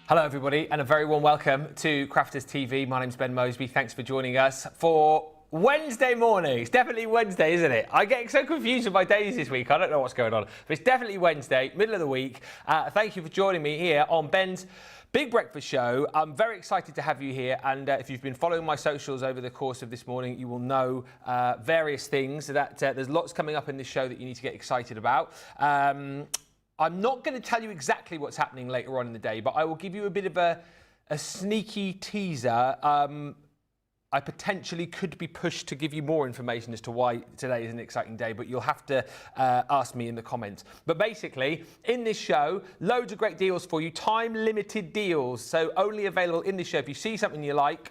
Hello everybody and a very warm welcome to Crafters TV. My name's Ben Moseby. Thanks for joining us for Wednesday morning. It's definitely Wednesday, isn't it? I get so confused with my days this week. I don't know what's going on. But it's definitely Wednesday, middle of the week. Thank you for joining me here on Ben's Big Breakfast Show. I'm very excited to have you here, and if you've been following my socials over the course of this morning, you will know various things that there's lots coming up in this show that you need to get excited about. I'm not going to tell you exactly what's happening later on in the day, but I will give you a bit of a sneaky teaser. I potentially could be pushed to give you more information as to why today is an exciting day, but you'll have to ask me in the comments. But basically, in this show, loads of great deals for you, time-limited deals, so only available in this show. If you see something you like,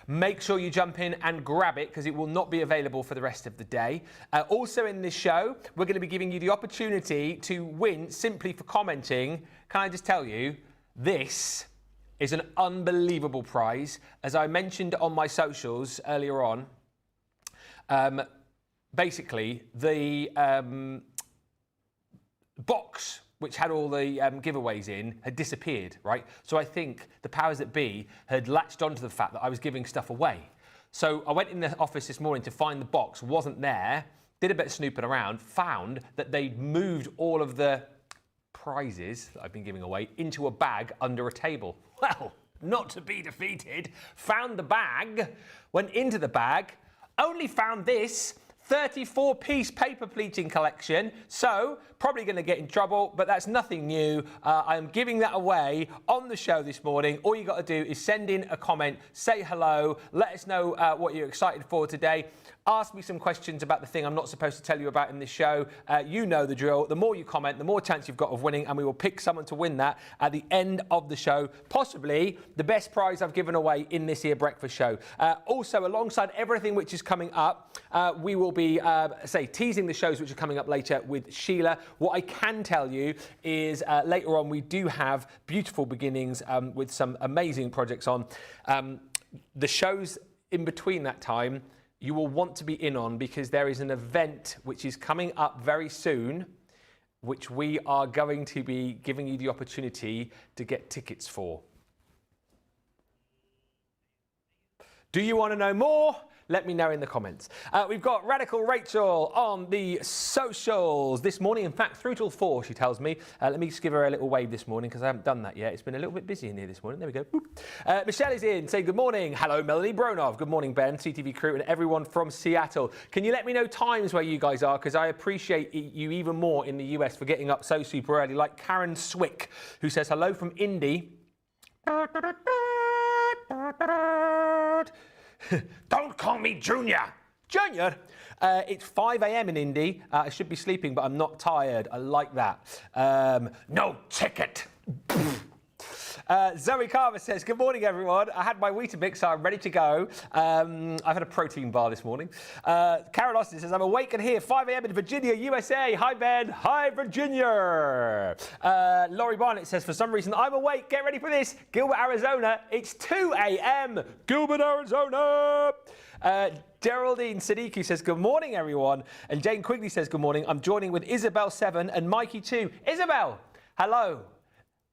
make sure you jump in and grab it because it will not be available for the rest of the day. Also in this show, we're going to be giving you the opportunity to win simply for commenting. Can I just tell you, this is an unbelievable prize. As I mentioned on my socials earlier on, basically the box which had all the giveaways in, had disappeared, right? So I think the powers that be had latched onto the fact that I was giving stuff away. So I went in the office this morning to find the box, wasn't there, did a bit of snooping around, found that they'd moved all of the prizes that I've been giving away into a bag under a table. Well, not to be defeated, found the bag, went into the bag, only found this 34-piece paper pleating collection, so probably going to get in trouble, but that's nothing new. I'm giving that away on the show this morning. All you got to do is send in a comment, say hello, let us know what you're excited for today. Ask me some questions about the thing I'm not supposed to tell you about in this show. You know the drill. The more you comment, the more chance you've got of winning, and we will pick someone to win that at the end of the show. Possibly the best prize I've given away in this here breakfast show. Also, alongside everything which is coming up, we will be, teasing the shows which are coming up later with Sheila. What I can tell you is later on we do have beautiful beginnings with some amazing projects on. The shows in between that time, you will want to be in on because there is an event which is coming up very soon, which we are going to be giving you the opportunity to get tickets for. Do you want to know more? Let me know in the comments. We've got Radical Rachel on the socials this morning. In fact, through till 4, she tells me. Let me just give her a little wave this morning because I haven't done that yet. It's been a little bit busy in here this morning. There we go. Michelle is in, saying good morning. Hello, Melanie Bronov. Good morning, Ben, CTV crew, and everyone from Seattle. Can you let me know times where you guys are? Because I appreciate you even more in the US for getting up so super early. Like Karen Swick, who says hello from Indy. Don't call me Junior. Junior? It's 5 a.m. in Indy. I should be sleeping, but I'm not tired. I like that. No ticket. Zoe Carver says, good morning, everyone. I had my Weetabix, so I'm ready to go. I've had a protein bar this morning. Carol Austin says, I'm awake and here, 5 a.m. in Virginia, USA. Hi, Ben. Hi, Virginia. Laurie Barnett says, for some reason, I'm awake. Get ready for this. Gilbert, Arizona. It's 2 a.m. Gilbert, Arizona. Geraldine Siddiqui says, good morning, everyone. And Jane Quigley says, good morning. I'm joining with Isabel 7 and Mikey 2. Isabel, hello.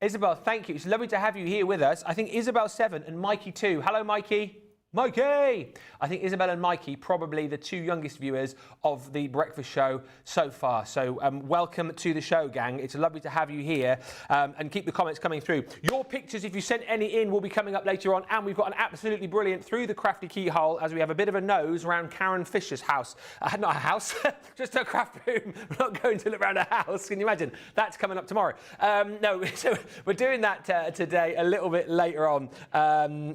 Isabel, thank you. It's lovely to have you here with us. I think Isabel 7 and Mikey 2. Hello, Mikey. Mikey! I think Isabel and Mikey, probably the two youngest viewers of the breakfast show so far. So welcome to the show, gang. It's lovely to have you here. And keep the comments coming through. Your pictures, if you sent any in, will be coming up later on. And we've got an absolutely brilliant Through the Crafty Keyhole as we have a bit of a nose around Karen Fisher's house. Not a house, just a craft room. We're not going to look around a house. Can you imagine? That's coming up tomorrow. No, so we're doing that today a little bit later on.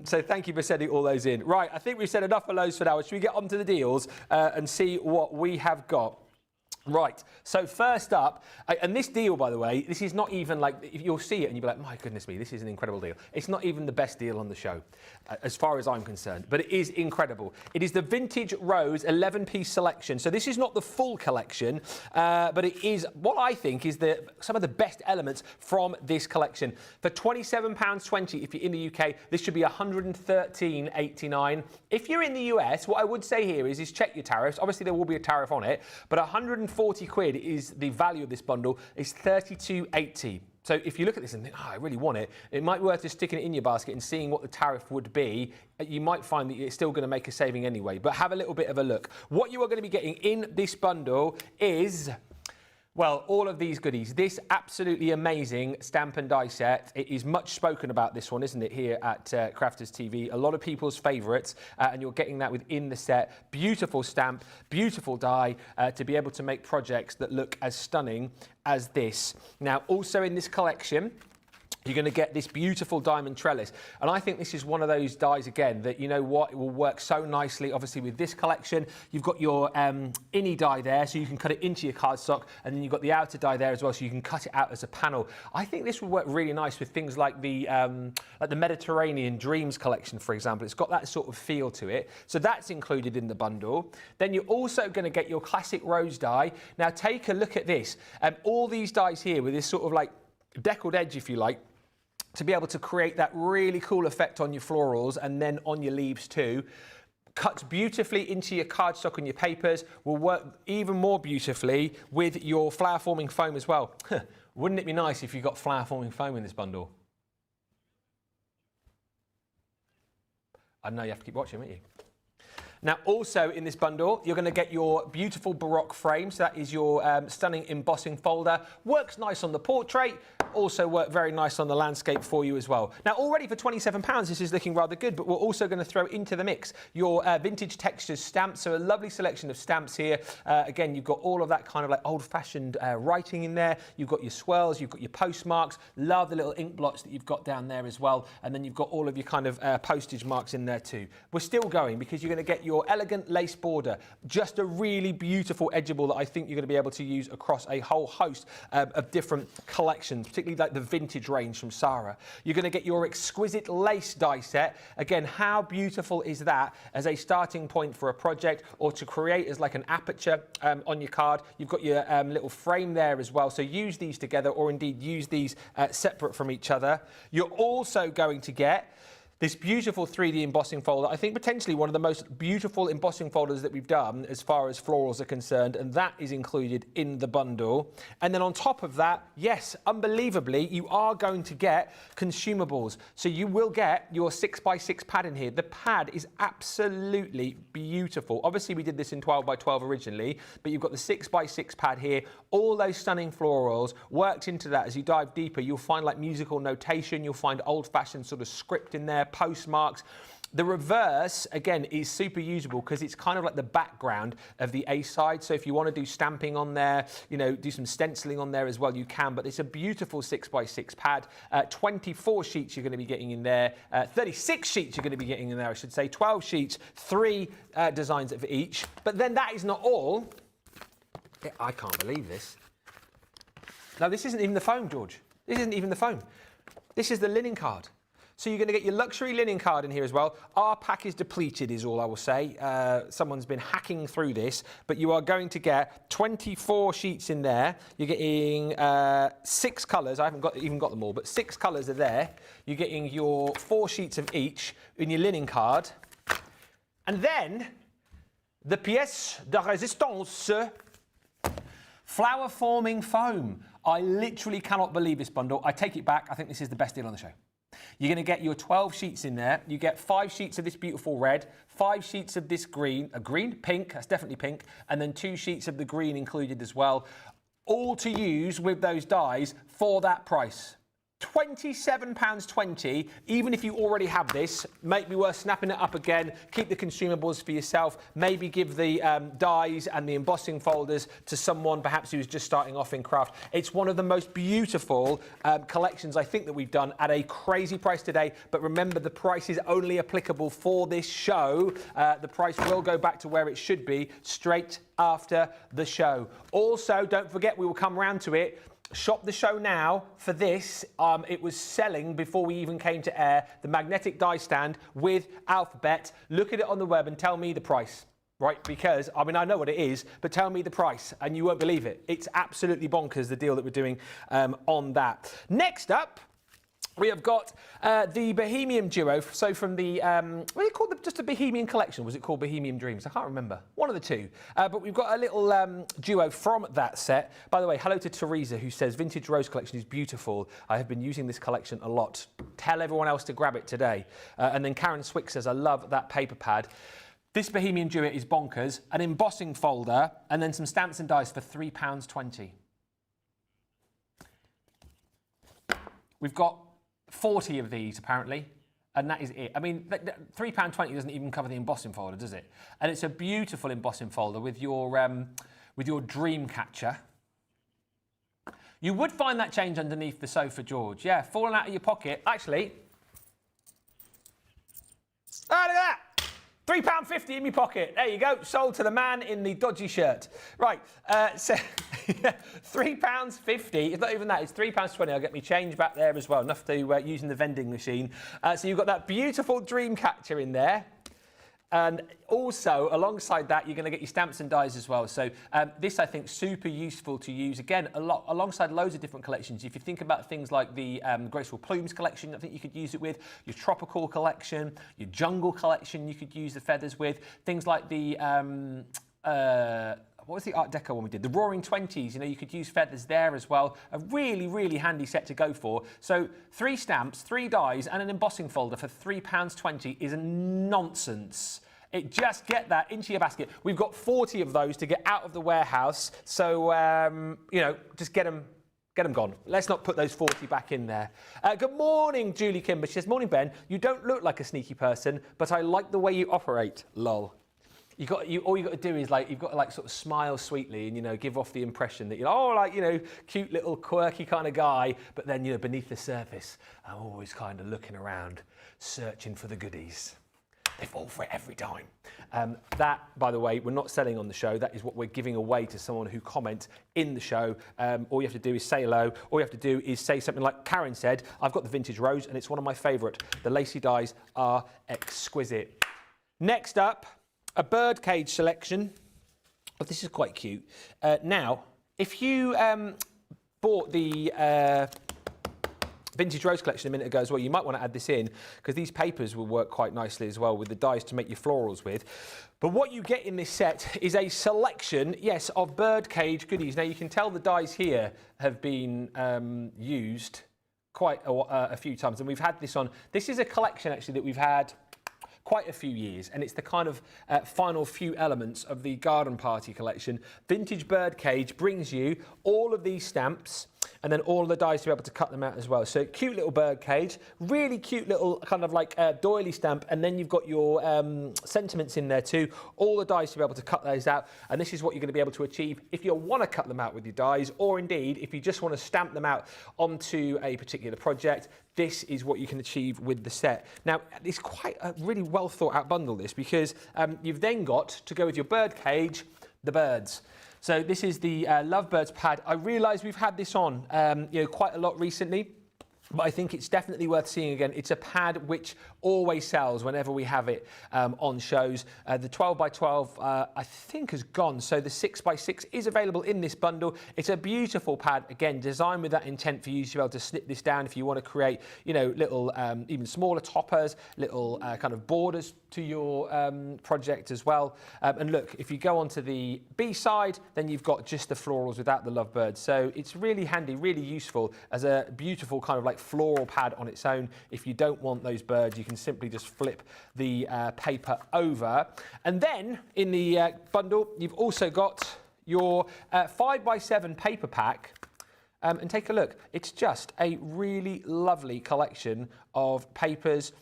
So thank you for sending all those in. Right, I think we've said enough for loads for now. Should we get on to the deals and see what we have got? Right, so first up, and this deal, by the way, this is not even like, you'll see it and you'll be like, my goodness me, this is an incredible deal. It's not even the best deal on the show, as far as I'm concerned, but it is incredible. It is the Vintage Rose 11-piece selection. So this is not the full collection, but it is what I think is some of the best elements from this collection. For £27.20, if you're in the UK, this should be £113.89. If you're in the US, what I would say here is check your tariffs. Obviously, there will be a tariff on it, but £140 is the value of this bundle. Is £32.80. So if you look at this and think, oh, I really want it, it might be worth just sticking it in your basket and seeing what the tariff would be. You might find that it's still going to make a saving anyway, but have a little bit of a look. What you are going to be getting in this bundle is, well, all of these goodies. This absolutely amazing stamp and die set. It is much spoken about, this one, isn't it, here at Crafters TV. A lot of people's favourites, and you're getting that within the set. Beautiful stamp, beautiful die, to be able to make projects that look as stunning as this. Now, also in this collection, you're going to get this beautiful diamond trellis. And I think this is one of those dies, again, that, you know what, it will work so nicely, obviously, with this collection. You've got your innie die there, so you can cut it into your cardstock, and then you've got the outer die there as well, so you can cut it out as a panel. I think this would work really nice with things like the Mediterranean Dreams collection, for example. It's got that sort of feel to it. So that's included in the bundle. Then you're also going to get your classic rose die. Now, take a look at this. All these dies here with this sort of like deckled edge, if you like, to be able to create that really cool effect on your florals and then on your leaves too. Cuts beautifully into your cardstock and your papers, will work even more beautifully with your flower forming foam as well. Wouldn't it be nice if you got flower forming foam in this bundle? I know you have to keep watching, won't you? Now, also in this bundle, you're going to get your beautiful Baroque frame. So that is your stunning embossing folder. Works nice on the portrait. Also work very nice on the landscape for you as well. Now, already for £27, this is looking rather good, but we're also going to throw into the mix your vintage textures stamps. So a lovely selection of stamps here. Again, you've got all of that kind of like old-fashioned writing in there. You've got your swirls, you've got your postmarks. Love the little ink blots that you've got down there as well. And then you've got all of your kind of postage marks in there too. We're still going because you're going to get your elegant lace border. Just a really beautiful edgeable that I think you're going to be able to use across a whole host of different collections, particularly like the vintage range from Sarah. You're going to get your exquisite lace die set. Again, how beautiful is that as a starting point for a project or to create as like an aperture on your card? You've got your little frame there as well. So use these together or indeed use these separate from each other. You're also going to get this beautiful 3D embossing folder. I think potentially one of the most beautiful embossing folders that we've done as far as florals are concerned, and that is included in the bundle. And then on top of that, yes, unbelievably, you are going to get consumables. So you will get your 6x6 pad in here. The pad is absolutely beautiful. Obviously, we did this in 12x12 originally, but you've got the 6x6 pad here. All those stunning florals worked into that. As you dive deeper, you'll find like musical notation. You'll find old-fashioned sort of script in there, postmarks. The reverse, again, is super usable because it's kind of like the background of the A side. So if you want to do stamping on there, you know, do some stenciling on there as well, you can. But it's a beautiful 6x6 pad. 24 sheets you're going to be getting in there. 36 sheets you're going to be getting in there, I should say. 12 sheets, 3 designs of each. But then that is not all. I can't believe this. No, this isn't even the foam, George. This isn't even the foam. This is the linen card. So you're going to get your luxury linen card in here as well. Our pack is depleted is all I will say. Someone's been hacking through this, but you are going to get 24 sheets in there. You're getting 6 colours. I haven't even got them all, but 6 colours are there. You're getting your 4 sheets of each in your linen card. And then the pièce de résistance, flower forming foam. I literally cannot believe this bundle. I take it back. I think this is the best deal on the show. You're going to get your 12 sheets in there. You get 5 sheets of this beautiful red, 5 sheets of this green, pink, that's definitely pink, and then 2 sheets of the green included as well. All to use with those dies for that price. £27.20, even if you already have this, might be worth snapping it up again, keep the consumables for yourself, maybe give the dies and the embossing folders to someone perhaps who's just starting off in craft. It's one of the most beautiful collections I think that we've done at a crazy price today, but remember the price is only applicable for this show. The price will go back to where it should be straight after the show. Also, don't forget, we will come round to it. Shop the show now for this. It was selling before we even came to air, the magnetic die stand with alphabet. Look at it on the web and tell me the price, right? Because, I mean, I know what it is, but tell me the price and you won't believe it. It's absolutely bonkers, the deal that we're doing on that. Next up, We have got the Bohemian duo, so from the, what do you call just a Bohemian collection? Was it called Bohemian Dreams? I can't remember. One of the two. But we've got a little duo from that set. By the way, hello to Teresa, who says, Vintage Rose collection is beautiful. I have been using this collection a lot. Tell everyone else to grab it today. And then Karen Swick says, I love that paper pad. This Bohemian duo is bonkers. An embossing folder, and then some stamps and dies for £3.20. We've got 40 of these, apparently, and that is it. I mean, £3.20 doesn't even cover the embossing folder, does it? And it's a beautiful embossing folder with your dream catcher. You would find that change underneath the sofa, George. Yeah, falling out of your pocket. Actually, oh, look at that! £3.50 in my pocket. There you go. Sold to the man in the dodgy shirt. Right, so £3.50. It's not even that. It's £3.20. I'll get me change back there as well. Enough to using the vending machine. So you've got that beautiful dream catcher in there. And also, alongside that, you're going to get your stamps and dies as well. So this, I think, super useful to use, again, alongside loads of different collections. If you think about things like the Graceful Plumes collection, I think you could use it with. Your Tropical collection, your Jungle collection, you could use the feathers with. Things like the... what was the Art Deco one we did? The Roaring Twenties, you know, you could use feathers there as well. A really, really handy set to go for. So 3 stamps, 3 dies, and an embossing folder for £3.20 is nonsense. Just get that into your basket. We've got 40 of those to get out of the warehouse. So, you know, just get them gone. Let's not put those 40 back in there. Good morning, Julie Kimber. She says, morning, Ben. You don't look like a sneaky person, but I like the way you operate. Lol. All you got to do is you've got to sort of smile sweetly and, you know, give off the impression that you're, you know, cute little quirky kind of guy. But then, you know, beneath the surface, I'm always kind of looking around, searching for the goodies. They fall for it every time. That, by the way, we're not selling on the show. That is what we're giving away to someone who comments in the show. All you have to do is say hello. All you have to do is say something like Karen said, I've got the Vintage Rose and it's one of my favourite. The lacy dies are exquisite. Next up, a birdcage selection. Oh, this is quite cute. Now, if you bought the Vintage Rose collection a minute ago as well, you might want to add this in because these papers will work quite nicely as well with the dies to make your florals with. But what you get in this set is a selection, yes, of birdcage goodies. Now you can tell the dies here have been used quite a few times, and we've had this on. This is a collection actually that we've had quite a few years, and it's the kind of final few elements of the garden party collection. Vintage Birdcage brings you all of these stamps and then all the dies to be able to cut them out as well. So cute little birdcage, really cute little kind of doily stamp, and then you've got your sentiments in there too, all the dies to be able to cut those out, and this is what you're going to be able to achieve if you want to cut them out with your dies, or indeed if you just want to stamp them out onto a particular project. This is what you can achieve with the set. Now, it's quite a really well thought out bundle, this, because you've then got to go with your birdcage, the birds. So this is the Lovebirds pad. I realise we've had this on you know, quite a lot recently, but I think it's definitely worth seeing again. It's a pad which always sells whenever we have it on shows. The 12x12 I think has gone, so the 6x6 is available in this bundle. It's a beautiful pad, again, designed with that intent for you to be able to snip this down if you want to create, you know, little even smaller toppers, little kind of borders to your project as well. And look, if you go onto the B side, then you've got just the florals without the lovebirds. So it's really handy, really useful as a beautiful kind of floral pad on its own. If you don't want those birds, you can simply just flip the paper over. And then in the bundle, you've also got your 5x7 paper pack. And take a look. It's just a really lovely collection of papers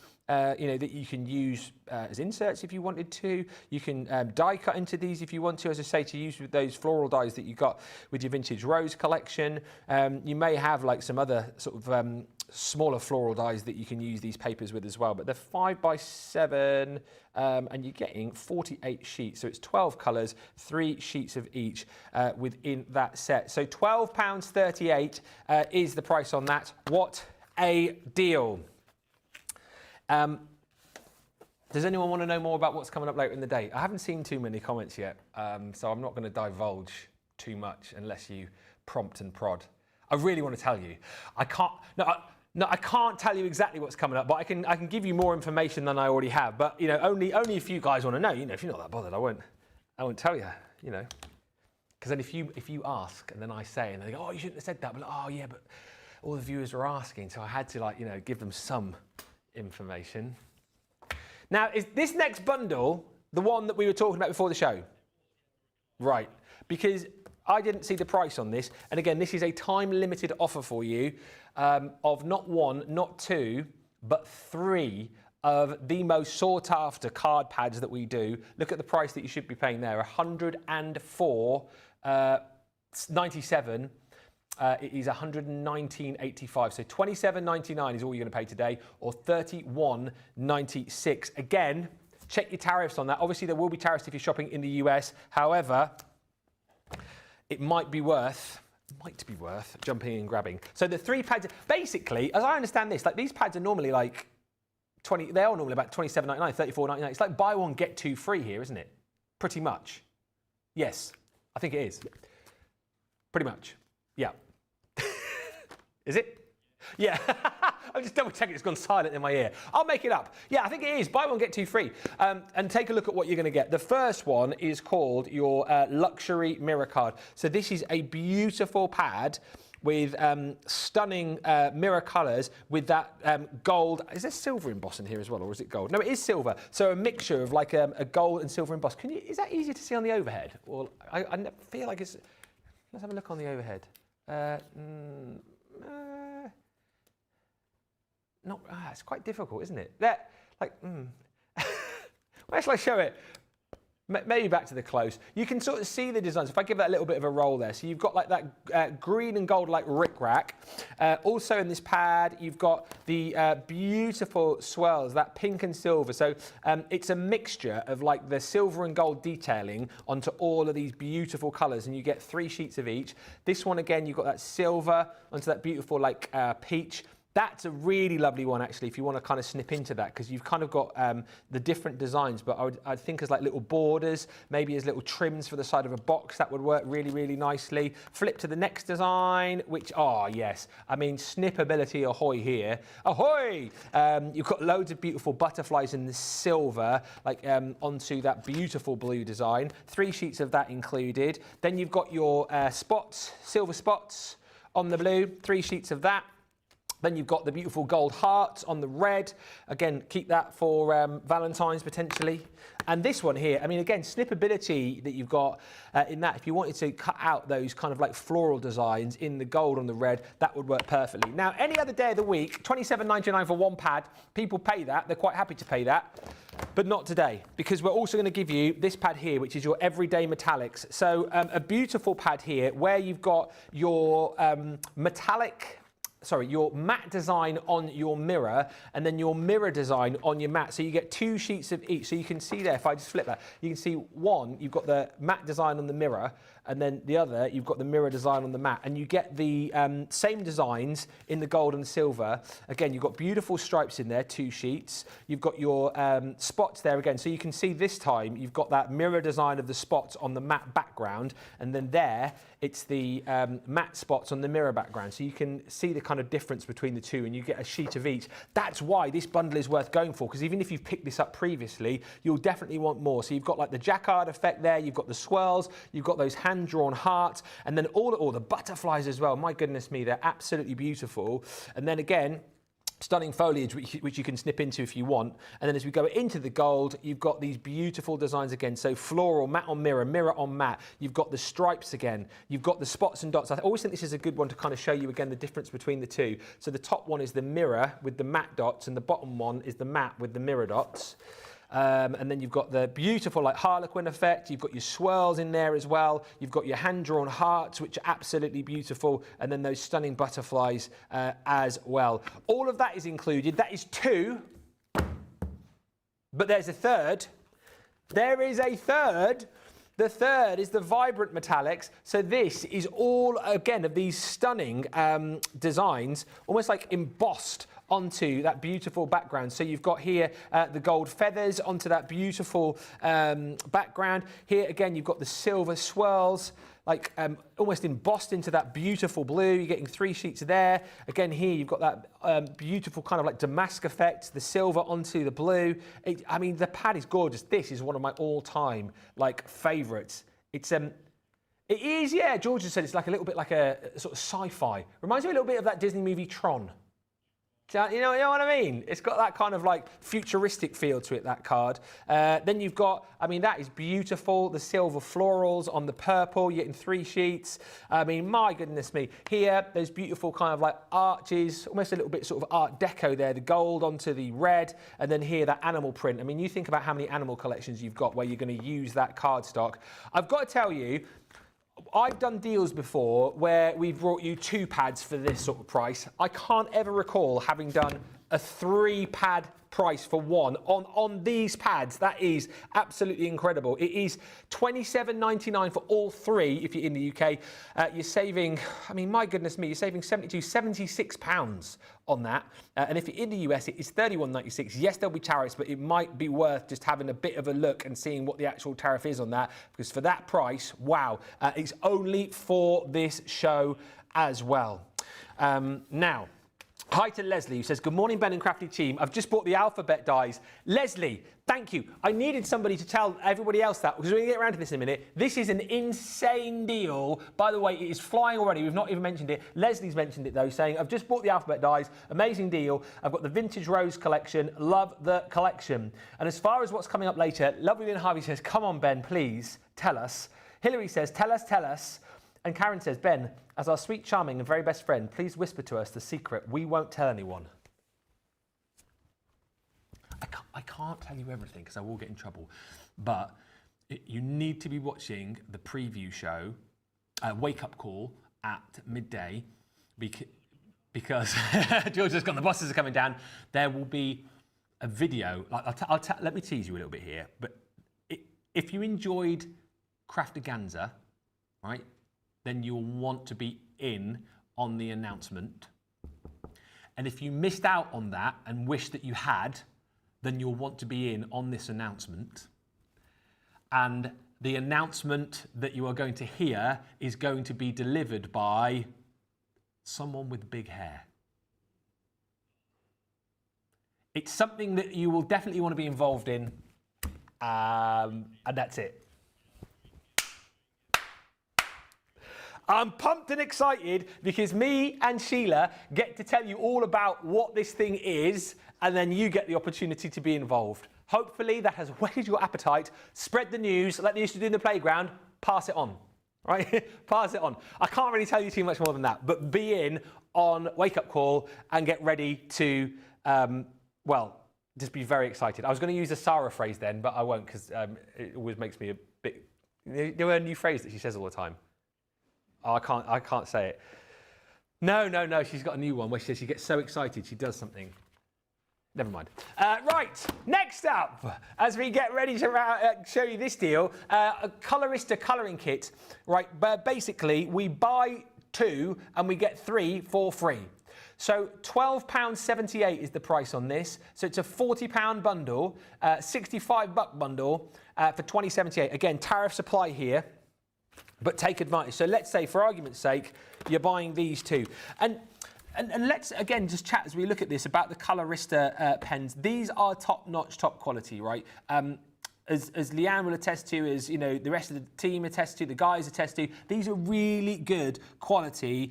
you know, that you can use as inserts if you wanted to. You can die cut into these if you want to, as I say, to use with those floral dies that you got with your Vintage Rose collection. You may have some other sort of smaller floral dies that you can use these papers with as well, but they're 5x7 and you're getting 48 sheets, so it's 12 colours, 3 sheets of each within that set. So £12.38 is the price on that. What a deal. Does anyone want to know more about what's coming up later in the day? I haven't seen too many comments yet, so I'm not going to divulge too much unless you prompt and prod. I really want to tell you. I can't. No, No, I can't tell you exactly what's coming up, but I can give you more information than I already have. But you know, only if you guys want to know. You know, if you're not that bothered, I won't tell you. You know, because then if you ask and then I say and they go, oh, you shouldn't have said that. But like, oh yeah, but all the viewers were asking, so I had to like give them some information. Now, is this next bundle the one that we were talking about before the show? Right, because I didn't see the price on this, and again, this is a time-limited offer for you of not one, not two, but 3 of the most sought-after card pads that we do. Look at the price that you should be paying there, 104.97. It is 119.85. So 27.99 is all you're going to pay today, or 31.96. Again, check your tariffs on that. Obviously, there will be tariffs if you're shopping in the US. However, it might be worth jumping in and grabbing. So the 3 pads, basically, as I understand this, like these pads are normally like 20. They are normally about 27.99, 34.99. It's like buy one get 2 free here, isn't it? Pretty much. Yes, I think it is. Pretty much. Yeah. Is it? Yeah. I'm just double checking it's gone silent in my ear. I'll make it up. Yeah, I think it is. Buy one, get 2 free. And take a look at what you're going to get. The first one is called your luxury mirror card. So this is a beautiful pad with stunning mirror colours with that gold. Is there silver emboss in here as well, or is it gold? No, it is silver. So a mixture of like a gold and silver emboss. Is that easier to see on the overhead? Or I feel like it's. Let's have a look on the overhead. It's quite difficult, isn't it? Where shall I show it? Maybe back to the close. You can sort of see the designs. If I give that a little bit of a roll there. So you've got like that green and gold like rickrack. Also in this pad, you've got the beautiful swirls, that pink and silver. So it's a mixture of like the silver and gold detailing onto all of these beautiful colours, and you get 3 sheets of each. This one again, you've got that silver onto that beautiful like peach. That's a really lovely one, actually, if you want to kind of snip into that, because you've kind of got the different designs, but I'd think as like little borders, maybe as little trims for the side of a box, that would work really, really nicely. Flip to the next design, which, oh, yes, I mean, snippability ahoy here. Ahoy! You've got loads of beautiful butterflies in the silver, like onto that beautiful blue design. 3 sheets of that included. Then you've got your spots, silver spots on the blue, 3 sheets of that. Then you've got the beautiful gold hearts on the red. Again, keep that for Valentine's potentially. And this one here, I mean, again, snippability that you've got in that, if you wanted to cut out those kind of like floral designs in the gold on the red, that would work perfectly. Now, any other day of the week, $27.99 for 1 pad, people pay that. They're quite happy to pay that. But not today, because we're also going to give you this pad here, which is your everyday metallics. So a beautiful pad here where you've got your your matte design on your mirror, and then your mirror design on your matte. So you get 2 sheets of each. So you can see there, if I just flip that, you can see one, you've got the matte design on the mirror, and then the other, you've got the mirror design on the matte. And you get the same designs in the gold and silver. Again, you've got beautiful stripes in there, 2 sheets. You've got your spots there again. So you can see this time, you've got that mirror design of the spots on the matte background, and then there, it's the matte spots on the mirror background. So you can see the kind of difference between the two, and you get a sheet of each. That's why this bundle is worth going for, because even if you've picked this up previously, you'll definitely want more. So you've got like the jacquard effect there, you've got the swirls, you've got those hand-drawn hearts, and then all the butterflies as well. My goodness me, they're absolutely beautiful. And then again, stunning foliage, which you can snip into if you want. And then as we go into the gold, you've got these beautiful designs again. So floral, matte on mirror, mirror on matte. You've got the stripes again. You've got the spots and dots. I always think this is a good one to kind of show you again the difference between the two. So the top one is the mirror with the matte dots, and the bottom one is the matte with the mirror dots. And then you've got the beautiful like harlequin effect. You've got your swirls in there as well. You've got your hand-drawn hearts, which are absolutely beautiful. And then those stunning butterflies as well. All of that is included. That is 2. But there's a third. There is a third. The third is the vibrant metallics. So this is all, again, of these stunning designs, almost like embossed onto that beautiful background. So you've got here the gold feathers onto that beautiful background. Here again, you've got the silver swirls. like almost embossed into that beautiful blue. You're getting 3 sheets there. Again, here you've got that beautiful kind of like damask effect, the silver onto the blue. I mean, the pad is gorgeous. This is one of my all-time like favourites. It is, yeah, George has said it's like a little bit like a sort of sci-fi. Reminds me a little bit of that Disney movie Tron. You know what I mean? It's got that kind of like futuristic feel to it, that card. Then you've got, I mean, that is beautiful. The silver florals on the purple, you're getting 3 sheets. I mean, my goodness me. Here, there's beautiful kind of like arches, almost a little bit sort of art deco there, the gold onto the red, and then here, that animal print. I mean, you think about how many animal collections you've got where you're going to use that cardstock. I've got to tell you, I've done deals before where we've brought you 2 pads for this sort of price. I can't ever recall having done a 3 pad price for one on these pads. That is absolutely incredible. It is £27.99 for all 3 if you're in the UK. You're saving, I mean, my goodness me, you're saving £76 on that. And if you're in the US, it is £31.96. Yes, there'll be tariffs, but it might be worth just having a bit of a look and seeing what the actual tariff is on that, because for that price, wow, it's only for this show as well. Now, hi to Leslie, who says, good morning, Ben and Crafty team. I've just bought the alphabet dies. Leslie, thank you. I needed somebody to tell everybody else that, because we're going to get around to this in a minute. This is an insane deal. By the way, it is flying already. We've not even mentioned it. Leslie's mentioned it, though, saying, I've just bought the alphabet dies. Amazing deal. I've got the Vintage Rose collection. Love the collection. And as far as what's coming up later, Lovely Lynn Harvey says, come on, Ben, please, tell us. Hilary says, tell us. And Karen says, Ben, as our sweet, charming and very best friend, please whisper to us the secret. We won't tell anyone. I can't tell you everything because I will get in trouble. But you need to be watching the preview show, Wake Up Call at midday, because George has gone, the bosses are coming down. There will be a video. Let me tease you a little bit here. But if you enjoyed Crafterganza, right, then you'll want to be in on the announcement. And if you missed out on that and wish that you had, then you'll want to be in on this announcement. And the announcement that you are going to hear is going to be delivered by someone with big hair. It's something that you will definitely want to be involved in, and that's it. I'm pumped and excited because me and Sheila get to tell you all about what this thing is, and then you get the opportunity to be involved. Hopefully that has whetted your appetite. Spread the news, like they used to do in the playground, pass it on, right? Pass it on. I can't really tell you too much more than that, but be in on Wake Up Call and get ready to, well, just be very excited. I was going to use a Sarah phrase then, but I won't because it always makes me a bit, you know, a new phrase that she says all the time. Oh, I can't say it. No, she's got a new one where she says she gets so excited she does something. Never mind. Right, next up, as we get ready to show you this deal, a Colorista colouring kit. Right, but basically we buy 2 and we get 3 for free. So £12.78 is the price on this. So it's a £40 bundle, $65 bundle for $20.78. Again, tariffs apply here. But take advantage. So let's say, for argument's sake, you're buying these 2. And let's, again, just chat as we look at this about the Colorista pens. These are top-notch, top quality, right? As Leanne will attest to, as you know, the rest of the team attest to, the guys attest to, these are really good quality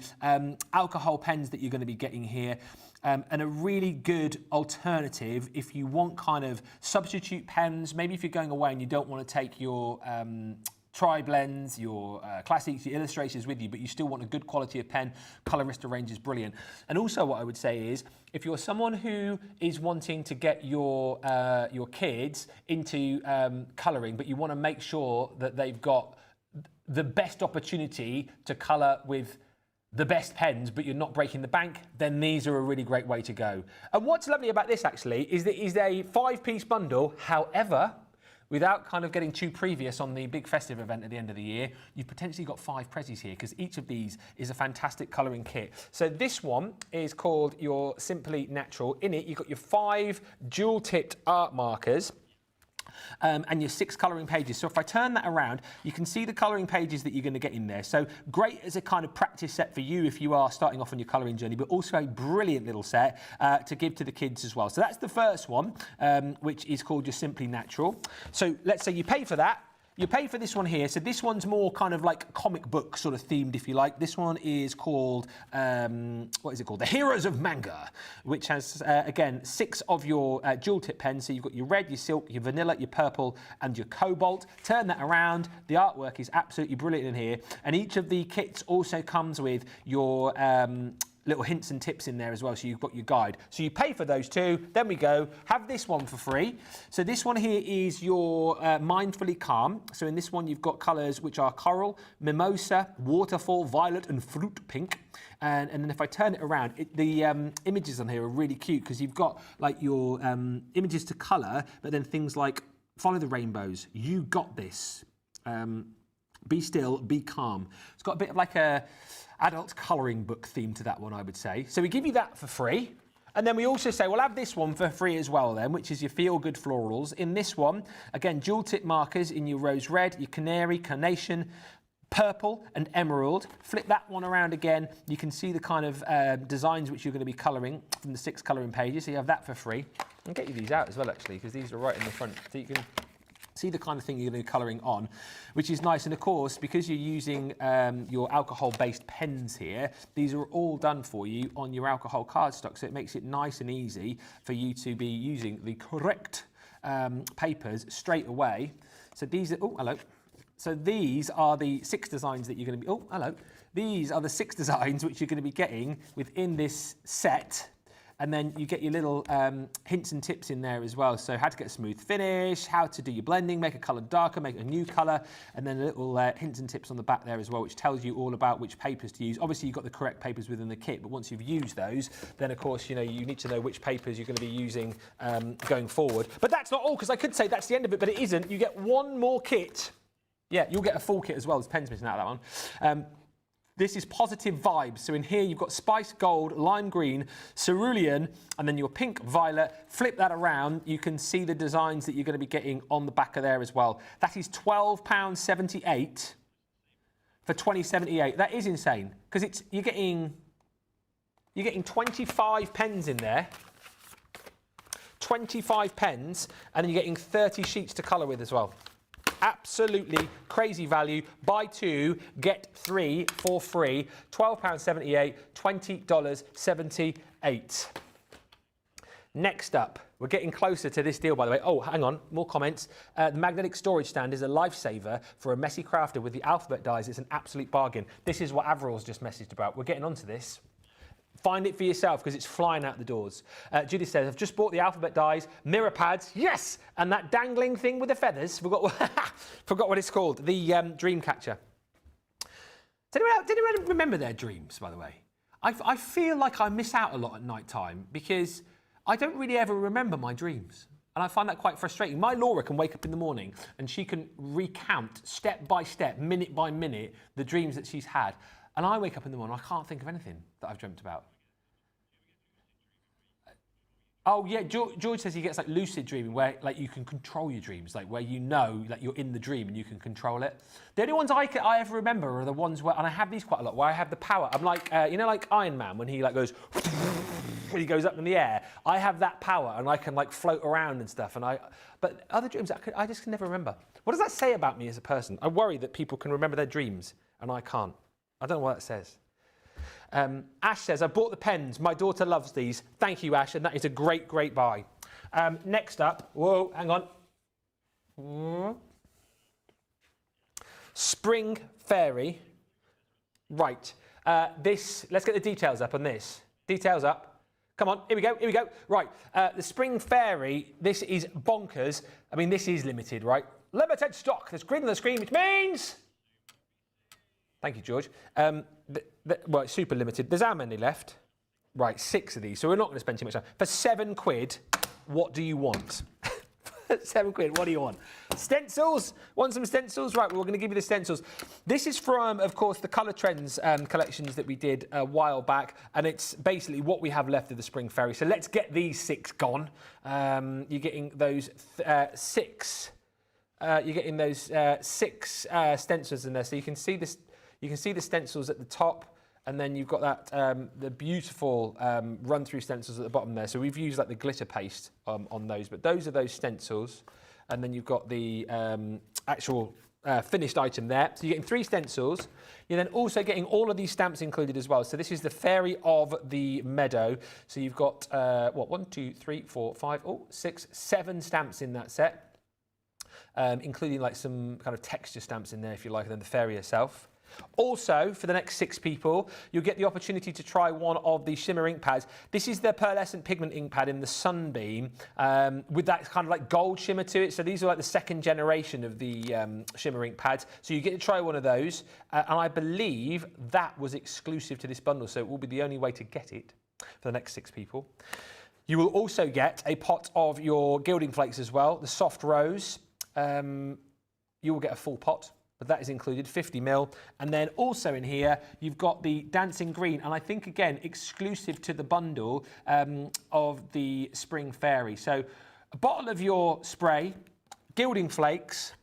alcohol pens that you're going to be getting here. And a really good alternative if you want kind of substitute pens. Maybe if you're going away and you don't want to take your tri-blends, your classics, your illustrations with you, but you still want a good quality of pen, Colorista range is brilliant. And also what I would say is, if you're someone who is wanting to get your kids into colouring, but you want to make sure that they've got the best opportunity to colour with the best pens, but you're not breaking the bank, then these are a really great way to go. And what's lovely about this actually is that it's a 5-piece bundle. However, without kind of getting too previous on the big festive event at the end of the year, you've potentially got 5 prezzies here because each of these is a fantastic colouring kit. So this one is called your Simply Natural. In it, you've got your 5 dual-tipped art markers. and your 6 colouring pages. So if I turn that around, you can see the colouring pages that you're going to get in there. So great as a kind of practice set for you if you are starting off on your colouring journey, but also a brilliant little set to give to the kids as well. So that's the first one, which is called Just Simply Natural. So let's say you pay for that. You pay for this one here. So this one's more kind of like comic book sort of themed, if you like. This one is called, what is it called? The Heroes of Manga, which has, again, 6 of your dual tip pens. So you've got your red, your silk, your vanilla, your purple, and your cobalt. Turn that around. The artwork is absolutely brilliant in here. And each of the kits also comes with your little hints and tips in there as well, so you've got your guide. So you pay for those 2, then we go, have this one for free. So this one here is your Mindfully Calm. So in this one you've got colours which are coral, mimosa, waterfall, violet and fruit pink. And then if I turn it around, the images on here are really cute because you've got like your images to colour, but then things like follow the rainbows, you got this, be still, be calm. It's got a bit of like a adult colouring book theme to that one, I would say. So we give you that for free. And then we also say, we'll have this one for free as well then, which is your Feel Good Florals. In this one, again, dual tip markers in your rose red, your canary, carnation, purple and emerald. Flip that one around again. You can see the kind of designs which you're going to be colouring from the 6 colouring pages. So you have that for free. I'll get you these out as well, actually, because these are right in the front. So you can see the kind of thing you're going to be colouring on, which is nice. And of course, because you're using your alcohol-based pens here, these are all done for you on your alcohol cardstock. So it makes it nice and easy for you to be using the correct papers straight away. So these are, oh, hello. So these are the 6 designs that you're going to be, oh, hello. These are the 6 designs which you're going to be getting within this set. And then you get your little hints and tips in there as well. So how to get a smooth finish, how to do your blending, make a colour darker, make a new colour, and then a little hints and tips on the back there as well, which tells you all about which papers to use. Obviously, you've got the correct papers within the kit, but once you've used those, then of course, you know, you need to know which papers you're going to be using going forward. But that's not all, because I could say that's the end of it, but it isn't. You get one more kit. Yeah, you'll get a full kit as well. There's pens missing out of that one. This is Positive Vibes. So in here, you've got Spice Gold, Lime Green, Cerulean, and then your Pink Violet. Flip that around. You can see the designs that you're going to be getting on the back of there as well. That is £12.78 for $20.78. That is insane, because you're getting 25 pens in there. 25 pens, and then you're getting 30 sheets to colour with as well. Absolutely crazy value. Buy 2, get 3 for free. £12.78, $20.78. Next up, we're getting closer to this deal, by the way. Oh, hang on, more comments. The magnetic storage stand is a lifesaver for a messy crafter with the alphabet dies. It's an absolute bargain. This is what Avril's just messaged about. We're getting onto this. Find it for yourself because it's flying out the doors. Judith says, I've just bought the alphabet dies, mirror pads, yes! And that dangling thing with the feathers, forgot what it's called, the dream catcher. Did anyone remember their dreams, by the way? I feel like I miss out a lot at night time because I don't really ever remember my dreams. And I find that quite frustrating. My Laura can wake up in the morning and she can recount step by step, minute by minute, the dreams that she's had. And I wake up in the morning, I can't think of anything that I've dreamt about. Oh yeah, George says he gets like lucid dreaming where like you can control your dreams, like where you know that you're in the dream and you can control it. The only ones I ever remember are the ones where, and I have these quite a lot, where I have the power. I'm like, you know, like Iron Man when he like goes, when he goes up in the air. I have that power and I can like float around and stuff. But other dreams, I just can never remember. What does that say about me as a person? I worry that people can remember their dreams and I can't. I don't know what that says. Ash says, I bought the pens. My daughter loves these. Thank you, Ash, and that is a great, great buy. Next up, whoa, hang on. Spring Fairy. Right. Let's get the details up on this. Details up. Come on, here we go. Right, the Spring Fairy, this is bonkers. I mean, this is limited, right? Limited stock. There's grid on the screen, which means... Thank you, George. Well, it's super limited. There's how many left? Right, 6 of these. So we're not going to spend too much time. For £7, what do you want? £7. What do you want? Stencils? Want some stencils? Right, we're going to give you the stencils. This is from, of course, the Colour Trends collections that we did a while back, and it's basically what we have left of the Spring Fairy. So let's get these 6 gone. You're getting those 6. You're getting those 6 stencils in there. So you can see this. You can see the stencils at the top. And then you've got that the beautiful run-through stencils at the bottom there. So we've used like the glitter paste on those, but those are those stencils. And then you've got the actual finished item there. So you're getting 3 stencils. You're then also getting all of these stamps included as well. So this is the Fairy of the Meadow. So you've got, 1, 2, 3, 4, 5, 6, 7 stamps in that set, including like some kind of texture stamps in there if you like, and then the fairy herself. Also, for the next 6 people, you'll get the opportunity to try one of the shimmer ink pads. This is the pearlescent pigment ink pad in the Sunbeam with that kind of like gold shimmer to it. So these are like the 2nd generation of the shimmer ink pads. So you get to try one of those. And I believe that was exclusive to this bundle. So it will be the only way to get it for the next 6 people. You will also get a pot of your gilding flakes as well, the soft rose. You will get a full pot. But that is included, 50ml. And then also in here, you've got the Dancing Green. And I think, again, exclusive to the bundle of the Spring Fairy. So a bottle of your spray, gilding flakes,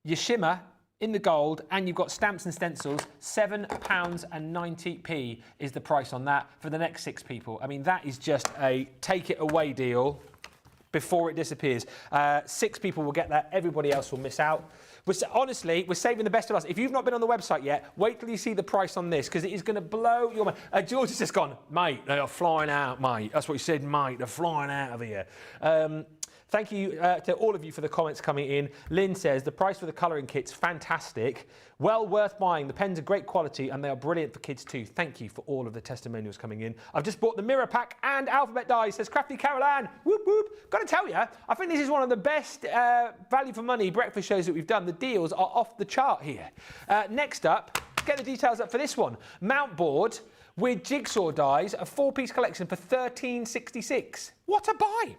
your shimmer in the gold, and you've got stamps and stencils. £7.90 is the price on that for the next 6 people. I mean, that is just a take-it-away deal before it disappears. 6 people will get that. Everybody else will miss out. Honestly, we're saving the best of us. If you've not been on the website yet, wait till you see the price on this, because it is going to blow your mind. George has just gone, mate, they are flying out, mate. That's what he said, mate, they're flying out of here. Thank you to all of you for the comments coming in. Lynn says, the price for the colouring kit's fantastic. Well worth buying. The pens are great quality and they are brilliant for kids too. Thank you for all of the testimonials coming in. I've just bought the mirror pack and alphabet dies, says Crafty Caroline. Whoop, whoop. Got to tell you, I think this is one of the best value for money breakfast shows that we've done. The deals are off the chart here. Next up, get the details up for this one. Mount board with jigsaw dies, a 4-piece collection for £13.66. What a buy!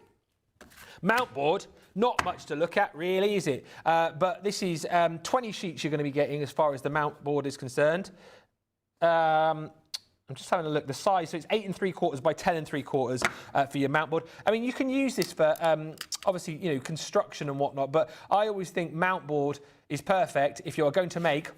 Mount board, not much to look at really, is it? But this is 20 sheets you're going to be getting as far as the mount board is concerned. I'm just having a look. The size, so it's 8 3/4 by 10 3/4 for your mount board. I mean, you can use this for obviously, you know, construction and whatnot. But I always think mount board is perfect if you're going to make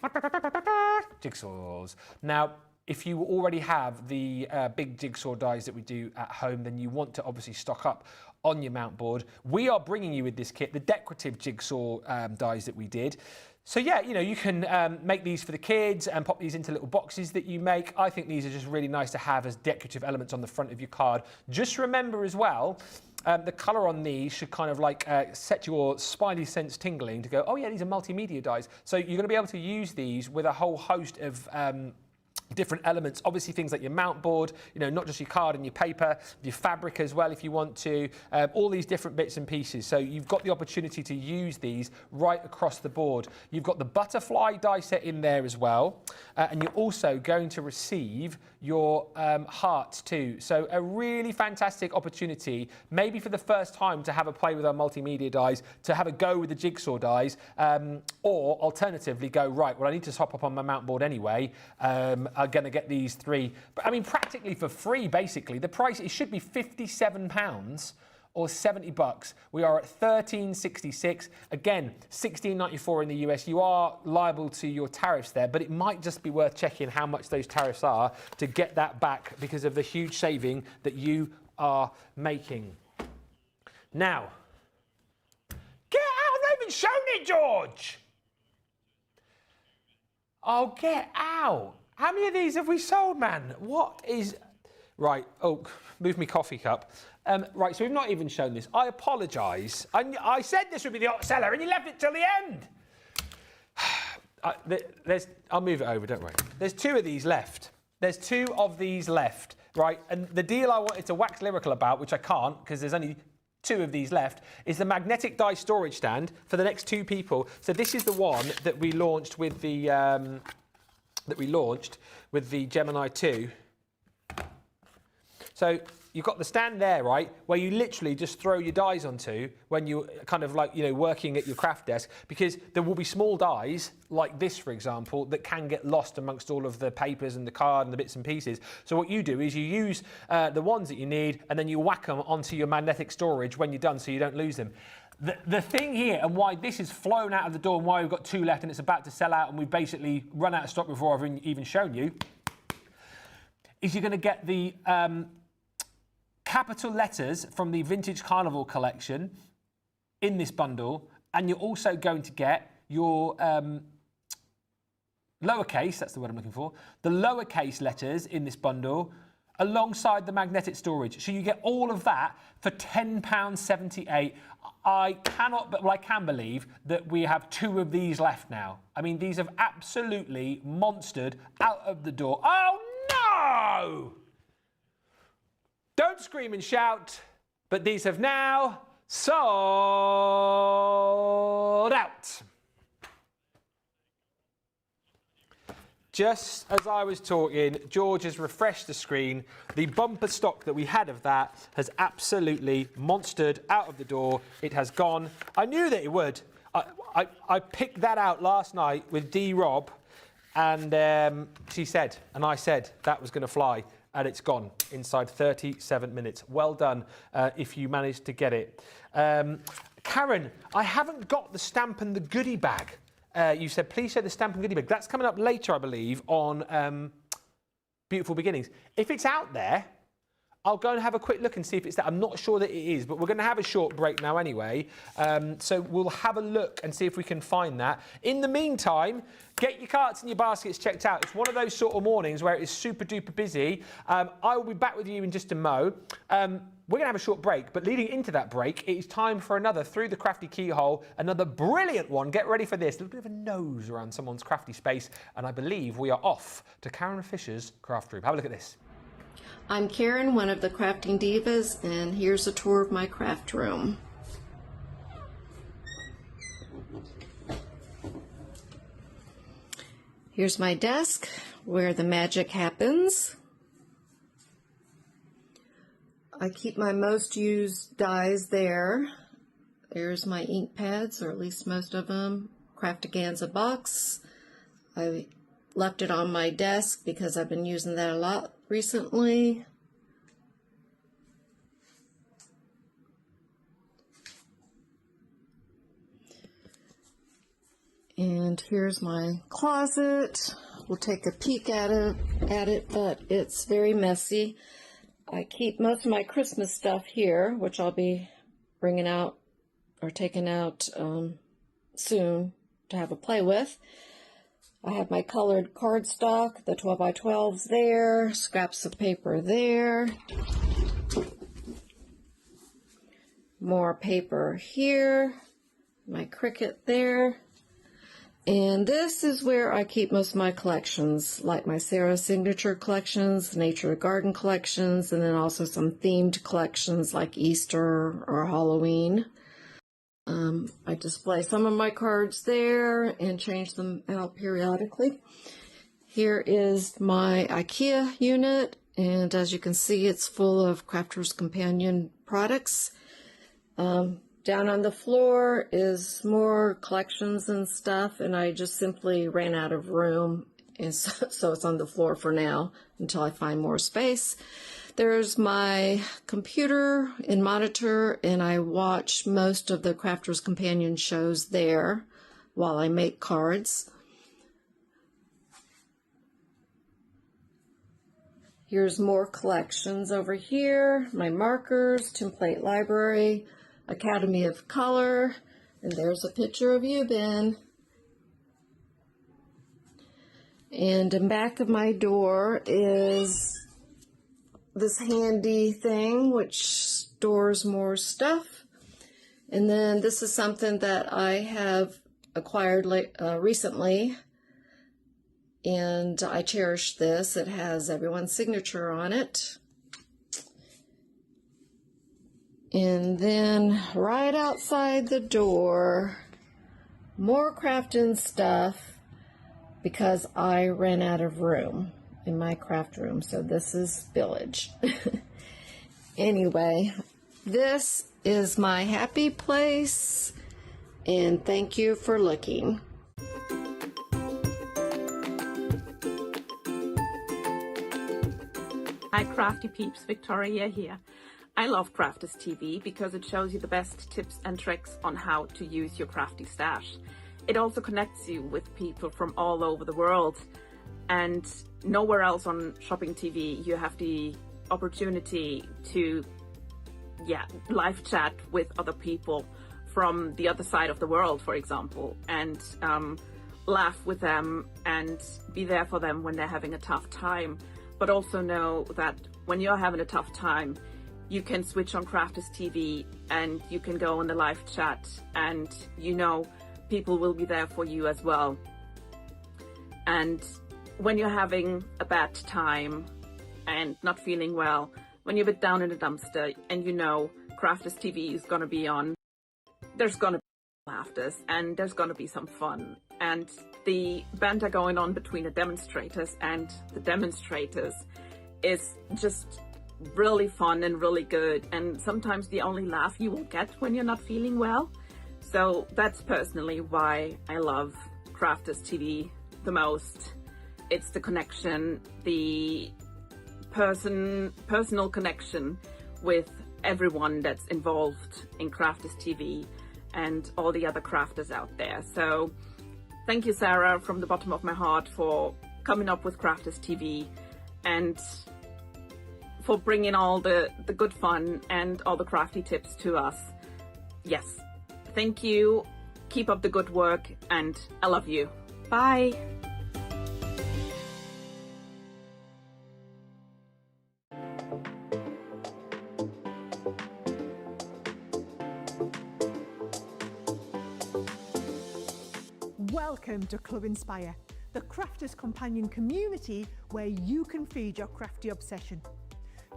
jigsaws. Now, if you already have the big jigsaw dies that we do at home, then you want to obviously stock up on your mount board. We are bringing you with this kit the decorative jigsaw dies that we did. So yeah, you know, you can make these for the kids and pop these into little boxes that you make. I think these are just really nice to have as decorative elements on the front of your card. Just remember as well, the colour on these should kind of like set your spidey sense tingling to go, oh yeah, these are multimedia dies. So you're going to be able to use these with a whole host of different elements, obviously things like your mount board, you know, not just your card and your paper, your fabric as well if you want to, all these different bits and pieces. So you've got the opportunity to use these right across the board. You've got the butterfly die set in there as well, and you're also going to receive your hearts too. So a really fantastic opportunity, maybe for the first time, to have a play with our multimedia dies, to have a go with the jigsaw dies, or alternatively go, right, well, I need to hop up on my mount board anyway. I'm going to get these 3, but I mean practically for free basically. The price, it should be £57 or $70. We are at $13.66. Again, $16.94 in the US. You are liable to your tariffs there, but it might just be worth checking how much those tariffs are to get that back because of the huge saving that you are making. Now, get out, I've not even shown it, George. Oh, get out. How many of these have we sold, man? What is... Right, oh, move me coffee cup. Right, so we've not even shown this. I apologise. I said this would be the hot seller and you left it till the end. I'll move it over, don't worry. There's 2 of these left. There's 2 of these left, right? And the deal I wanted to wax lyrical about, which I can't because there's only 2 of these left, is the magnetic die storage stand for the next 2 people. So this is the one that we launched with the Gemini 2. So you've got the stand there, right, where you literally just throw your dies onto when you're kind of like, you know, working at your craft desk, because there will be small dies like this, for example, that can get lost amongst all of the papers and the card and the bits and pieces. So what you do is you use the ones that you need, and then you whack them onto your magnetic storage when you're done, so you don't lose them. The thing here, and why this is flown out of the door, and why we've got 2 left and it's about to sell out, and we've basically run out of stock before I've even shown you, is you're going to get the capital letters from the Vintage Carnival collection in this bundle, and you're also going to get your lowercase, that's the word I'm looking for, the lowercase letters in this bundle alongside the magnetic storage. So you get all of that for £10.78. I cannot, but well, I can believe that we have 2 of these left now. I mean, these have absolutely monstered out of the door. Oh no! Don't scream and shout, but these have now sold out. Just as I was talking, George has refreshed the screen. The bumper stock that we had of that has absolutely monstered out of the door. It has gone. I knew that it would. I picked that out last night with D-Rob, and she said, and I said, that was going to fly, and it's gone inside 37 minutes. Well done if you managed to get it. Karen, I haven't got the stamp and the goodie bag. You said, please show the stamp and goodie bag. That's coming up later, I believe, on Beautiful Beginnings. If it's out there, I'll go and have a quick look and see if it's there. I'm not sure that it is, but we're going to have a short break now anyway. So we'll have a look and see if we can find that. In the meantime, get your carts and your baskets checked out. It's one of those sort of mornings where it is super duper busy. I will be back with you in just a mo. We're going to have a short break, but leading into that break, it is time for another Through the Crafty Keyhole, another brilliant one. Get ready for this. A little bit of a nose around someone's crafty space, and I believe we are off to Karen Fisher's craft room. Have a look at this. I'm Karen, one of the crafting divas, and here's a tour of my craft room. Here's my desk where the magic happens. I keep my most used dies there. There's my ink pads, or at least most of them. Craftaganza box. I left it on my desk because I've been using that a lot recently. And here's my closet. We'll take a peek at it, but it's very messy. I keep most of my Christmas stuff here, which I'll be bringing out or taking out soon to have a play with. I have my colored cardstock, the 12x12s there, scraps of paper there, more paper here, my Cricut there. And this is where I keep most of my collections, like my Sarah Signature collections, Nature Garden collections, and then also some themed collections like Easter or Halloween. I display some of my cards there and change them out periodically. Here is my IKEA unit, and as you can see, it's full of Crafter's Companion products. Down on the floor is more collections and stuff, and I just simply ran out of room, and so it's on the floor for now until I find more space. There's my computer and monitor, and I watch most of the Crafter's Companion shows there while I make cards. Here's more collections over here, my markers, template library, Academy of Color, and there's a picture of you, Ben. And in back of my door is this handy thing which stores more stuff. And then this is something that I have acquired recently, and I cherish this. It has everyone's signature on it. And then right outside the door, more crafting stuff because I ran out of room in my craft room. So this is spillage. Anyway, this is my happy place, and thank you for looking. Hi Crafty Peeps, Victoria here. I love Crafters TV because it shows you the best tips and tricks on how to use your crafty stash. It also connects you with people from all over the world, and nowhere else on Shopping TV you have the opportunity to live chat with other people from the other side of the world, for example, and laugh with them and be there for them when they're having a tough time. But also know that when you're having a tough time, you can switch on Crafters TV and you can go on the live chat, and you know people will be there for you as well. And when you're having a bad time and not feeling well, when you're a bit down in the dumpster and you know Crafters TV is going to be on, there's going to be laughter and there's going to be some fun. And the banter going on between the demonstrators and the demonstrators is just really fun and really good, and sometimes the only laugh you will get when you're not feeling well. So that's personally why I love Crafters TV the most. It's the connection, the personal connection with everyone that's involved in Crafters TV and all the other crafters out there. So thank you, Sarah, from the bottom of my heart for coming up with Crafters TV and for bringing all the good fun and all the crafty tips to us. Yes, thank you. Keep up the good work, and I love you. Bye. Welcome to Club Inspire, the Crafters Companion community where you can feed your crafty obsession.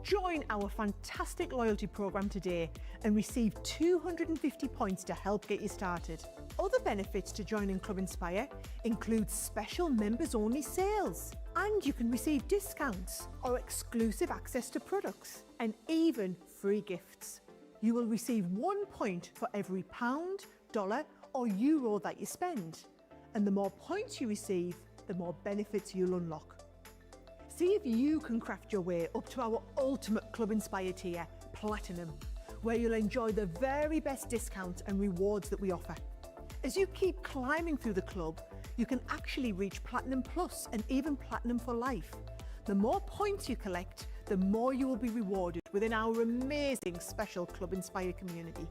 Join our fantastic loyalty program today and receive 250 points to help get you started. Other benefits to joining Club Inspire include special members-only sales, and you can receive discounts or exclusive access to products, and even free gifts. You will receive 1 point for every pound, dollar or euro that you spend, and the more points you receive, the more benefits you'll unlock. See if you can craft your way up to our ultimate Club Inspire tier, Platinum, where you'll enjoy the very best discounts and rewards that we offer. As you keep climbing through the club, you can actually reach Platinum Plus and even Platinum for life. The more points you collect, the more you will be rewarded within our amazing special Club Inspire community.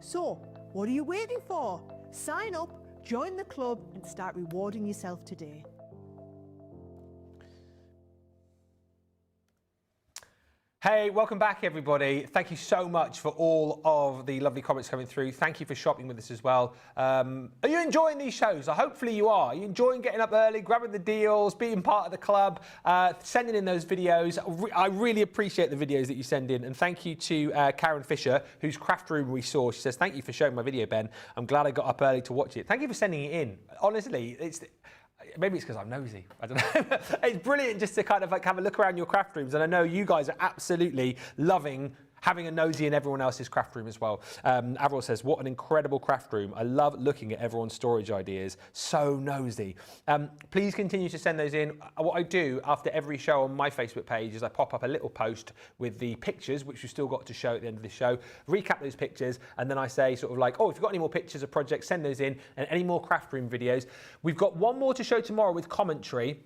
So, what are you waiting for? Sign up, join the club and start rewarding yourself today. Hey, welcome back everybody. Thank you so much for all of the lovely comments coming through. Thank you for shopping with us as well. Are you enjoying these shows? Hopefully you are. Are you enjoying getting up early, grabbing the deals, being part of the club, sending in those videos? I really appreciate the videos that you send in. And thank you to Karen Fisher, whose craft room we saw. She says, thank you for showing my video, Ben. I'm glad I got up early to watch it. Thank you for sending it in. Honestly, maybe it's because I'm nosy. I don't know. It's brilliant just to kind of like have a look around your craft rooms, and I know you guys are absolutely loving having a nosy in everyone else's craft room as well. Avril says, what an incredible craft room. I love looking at everyone's storage ideas. So nosy. Please continue to send those in. What I do after every show on my Facebook page is I pop up a little post with the pictures, which we've still got to show at the end of the show, recap those pictures, and then I say sort of like, oh, if you've got any more pictures of projects, send those in, and any more craft room videos. We've got one more to show tomorrow with commentary.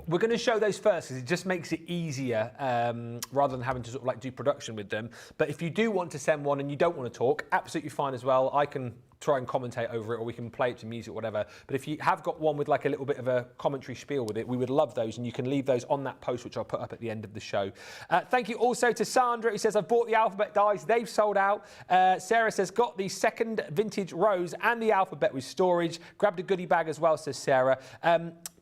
We're going to show those first because it just makes it easier rather than having to sort of like do production with them. But if you do want to send one and you don't want to talk, absolutely fine as well. I can try and commentate over it, or we can play it to music, whatever. But if you have got one with like a little bit of a commentary spiel with it, we would love those, and you can leave those on that post, which I'll put up at the end of the show. Thank you also to Sandra, who says, I've bought the alphabet dies, they've sold out. Sarah says, got the second vintage rose and the alphabet with storage. Grabbed a goodie bag as well, says Sarah.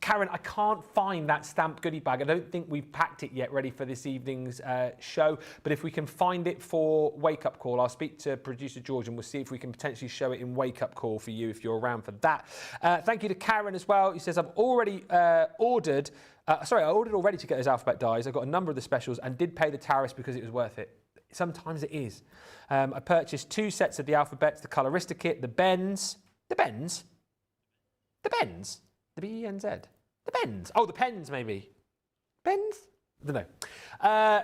Karen, I can't find that stamped goodie bag. I don't think we've packed it yet, ready for this evening's show. But if we can find it for Wake Up Call, I'll speak to producer George and we'll see if we can potentially show it in Wake Up Call for you if you're around for that. Thank you to Karen as well. He says, I've already ordered already to get those alphabet dies. I got a number of the specials and did pay the tariffs because it was worth it. Sometimes it is. I purchased 2 sets of the alphabets, the Colorista kit, the Bens. The Bens? The Bens? The B-E-N-Z? The Bens? Oh, the pens, maybe. Bens? I don't know.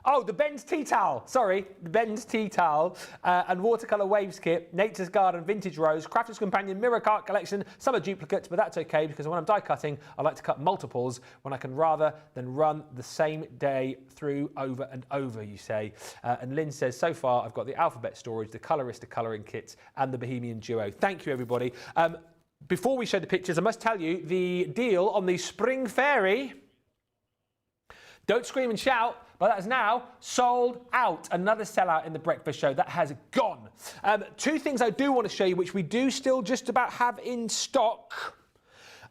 Oh, the Ben's tea towel. Sorry, the Ben's tea towel and watercolour waves kit, Nature's Garden vintage rose, Crafter's Companion mirror cart collection. Some are duplicates, but that's okay because when I'm die cutting, I like to cut multiples when I can rather than run the same day through over and over, you say. And Lynn says, so far I've got the alphabet storage, the Colorista colouring kits and the Bohemian duo. Thank you, everybody. Before we show the pictures, I must tell you the deal on the Spring Fairy. Don't scream and shout, but that is now sold out. Another sellout in the breakfast show. That has gone. 2 things I do want to show you, which we do still just about have in stock,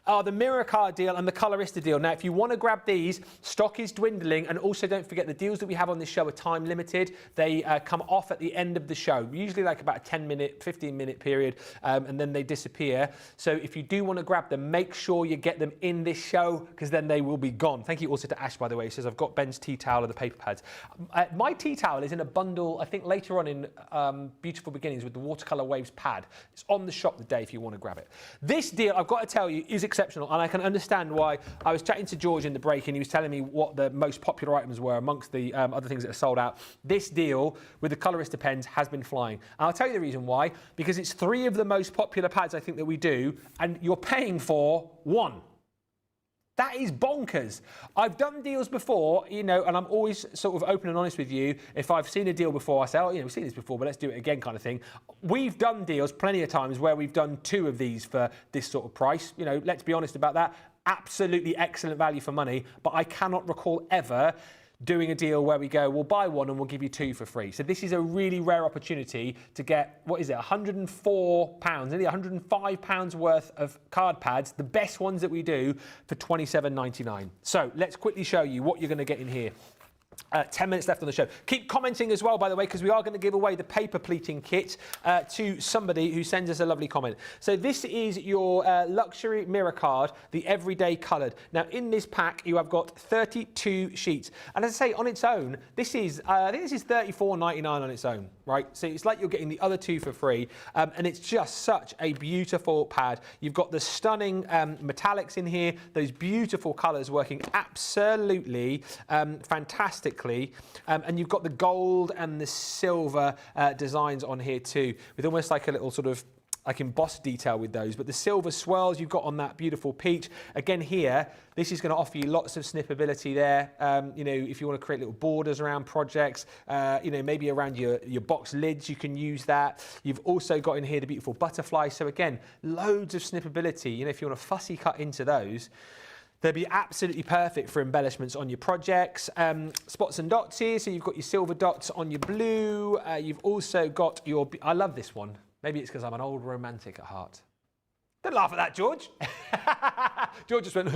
are the mirror card deal and the Colorista deal. Now, if you want to grab these, stock is dwindling, and also don't forget the deals that we have on this show are time limited. They come off at the end of the show, usually like about a 10-minute, 15-minute period, and then they disappear. So if you do want to grab them, make sure you get them in this show, because then they will be gone. Thank you also to Ash, by the way. He says, I've got Ben's tea towel and the paper pads. My tea towel is in a bundle, I think later on in Beautiful Beginnings with the Watercolour Waves pad. It's on the shop today if you want to grab it. This deal, I've got to tell you, is exceptional, and I can understand why. I was chatting to George in the break and he was telling me what the most popular items were amongst the other things that are sold out. This deal with the Colorista pens has been flying. And I'll tell you the reason why, because it's 3 of the most popular pads I think that we do, and you're paying for 1. That is bonkers. I've done deals before, you know, and I'm always sort of open and honest with you. If I've seen a deal before, I say, oh, you know, we've seen this before, but let's do it again kind of thing. We've done deals plenty of times where we've done 2 of these for this sort of price. You know, let's be honest about that. Absolutely excellent value for money, but I cannot recall ever doing a deal where we go, we'll buy 1 and we'll give you 2 for free. So this is a really rare opportunity to get, what is it, £104, nearly £105 worth of card pads, the best ones that we do, for £27.99. So let's quickly show you what you're going to get in here. 10 minutes left on the show. Keep commenting as well, by the way, because we are going to give away the paper pleating kit to somebody who sends us a lovely comment. So this is your luxury mirror card, the everyday coloured. Now, in this pack, you have got 32 sheets. And as I say, on its own, this is, I think this is $34.99 on its own, right? So it's like you're getting the other 2 for free. And it's just such a beautiful pad. You've got the stunning metallics in here, those beautiful colours working absolutely fantastically. And you've got the gold and the silver designs on here too, with almost like a little sort of like embossed detail with those. But the silver swirls you've got on that beautiful peach. Again here, this is going to offer you lots of snippability there. You know, if you want to create little borders around projects, you know, maybe around your box lids, you can use that. You've also got in here the beautiful butterfly. So again, loads of snippability. You know, if you want to fussy cut into those, they'll be absolutely perfect for embellishments on your projects. Spots and dots here, so you've got your silver dots on your blue. You've also got your, I love this one. Maybe it's because I'm an old romantic at heart. Don't laugh at that, George. George just went,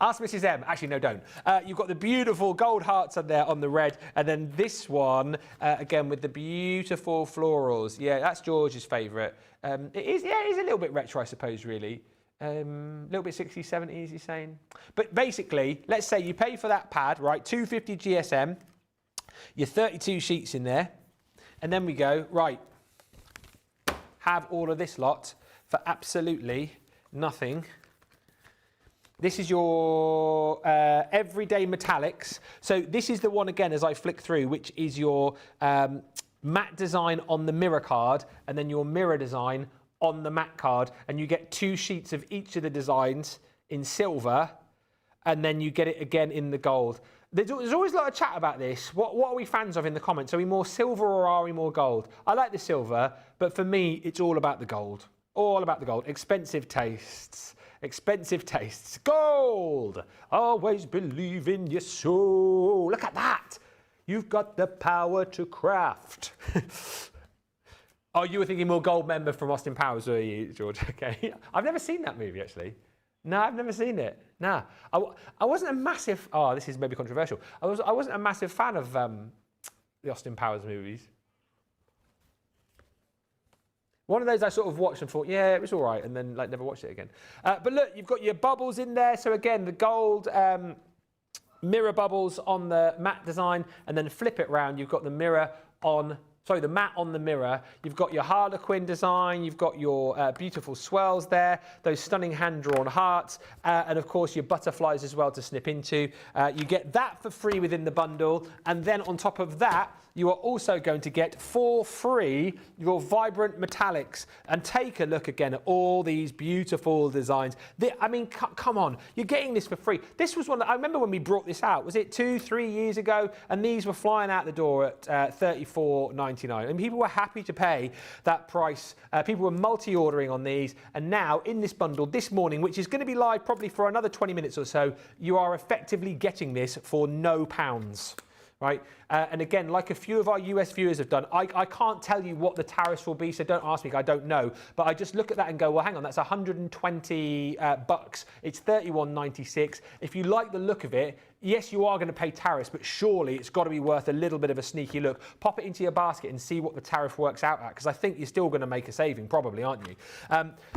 Ask Mrs. M. Actually, no, don't. You've got the beautiful gold hearts on there on the red. And then this one, again, with the beautiful florals. Yeah, that's George's favourite. It is a little bit retro, I suppose, really. A little bit 60s, 70s, you're saying. But basically, let's say you pay for that pad, right, 250 GSM, your 32 sheets in there, and then we go, right, have all of this lot for absolutely nothing. This is your everyday metallics. So this is the one, again, as I flick through, which is your matte design on the mirror card, and then your mirror design on the matte card, and you get 2 sheets of each of the designs in silver, and then you get it again in the gold. There's always a lot of chat about this. What are we fans of in the comments? Are we more silver or are we more gold? I like the silver, but for me, it's all about the gold. All about the gold. Expensive tastes. Expensive tastes. Gold! Always believe in your soul. Look at that. You've got the power to craft. Oh, you were thinking more Goldmember from Austin Powers, were you, George? Okay. I've never seen that movie, actually. No, I've never seen it. Nah. I wasn't a massive... Oh, this is maybe controversial. I wasn't a massive fan of the Austin Powers movies. One of those I sort of watched and thought, yeah, it was all right, and then like never watched it again. But look, you've got your bubbles in there. So again, the gold... mirror bubbles on the matte design, and then flip it round. You've got the mirror on, sorry, the matte on the mirror. You've got your Harlequin design. You've got your beautiful swirls there, those stunning hand-drawn hearts, and of course your butterflies as well to snip into. You get that for free within the bundle, and then on top of that, you are also going to get for free your vibrant metallics. And take a look again at all these beautiful designs. I mean, come on, you're getting this for free. This was one that I remember when we brought this out. Was it 2-3 years ago? And these were flying out the door at $34.99. And people were happy to pay that price. People were multi-ordering on these. And now in this bundle this morning, which is going to be live probably for another 20 minutes or so, you are effectively getting this for no pounds. Right, and again, like a few of our US viewers have done, I can't tell you what the tariffs will be, so don't ask me, I don't know. But I just look at that and go, well, hang on, that's 120 bucks. It's $31.96. If you like the look of it, yes, you are going to pay tariffs, but surely it's got to be worth a little bit of a sneaky look. Pop it into your basket and see what the tariff works out at, because I think you're still going to make a saving, probably, aren't you?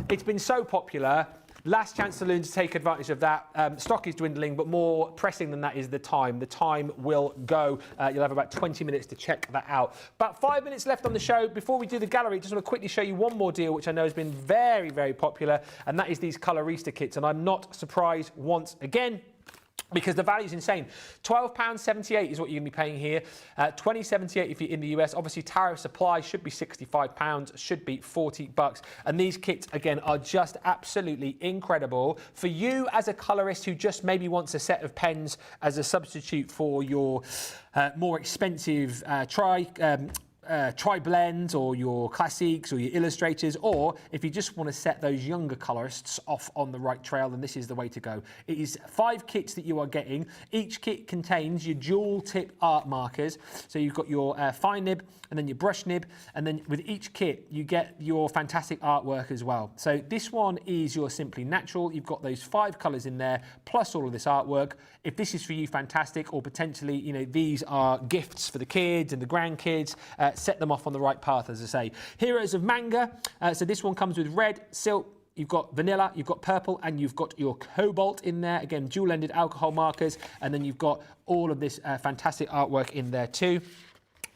It's been so popular. Last chance saloon to take advantage of that. Stock is dwindling, but more pressing than that is the time. The time will go. You'll have about 20 minutes to check that out. About 5 minutes left on the show. Before we do the gallery, just want to quickly show you one more deal, which I know has been very, very popular, and that is these Colorista kits. And I'm not surprised once again, because the value is insane. £12.78 is what you're going to be paying here. $20.78 if you're in the US. Obviously, tariff supply should be £65, should be $40. And these kits, again, are just absolutely incredible. For you as a colorist who just maybe wants a set of pens as a substitute for your more expensive tri-blends or your classics or your illustrators, or if you just want to set those younger colorists off on the right trail, then this is the way to go. It is 5 kits that you are getting. Each kit contains your dual tip art markers. So you've got your fine nib and then your brush nib, and then with each kit you get your fantastic artwork as well. So this one is your Simply Natural. You've got those 5 colors in there plus all of this artwork. If this is for you, fantastic, or potentially, you know, these are gifts for the kids and the grandkids. Set them off on the right path, as I say. Heroes of Manga. So this one comes with red, silk, you've got vanilla, you've got purple, and you've got your cobalt in there. Again, dual-ended alcohol markers, and then you've got all of this fantastic artwork in there too.